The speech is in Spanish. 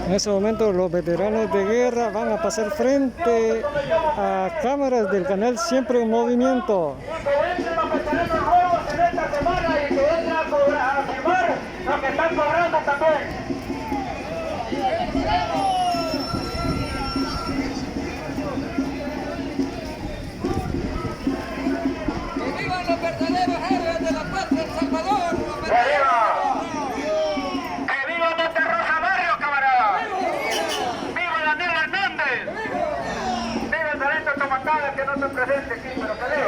En ese momento los veteranos de guerra van a pasar frente a cámaras del canal Siempre en Movimiento. Que entren los veteranos nuevos en esta semana y que entren a firmar lo que están cobrando también. ¡Que vivan los verdaderos héroes de la patria El Salvador! ¡Que viva Monterrosa Barrio, camarada! ¡Viva Daniel Hernández! ¡Viva el talento Tomacada que no se presente aquí, pero que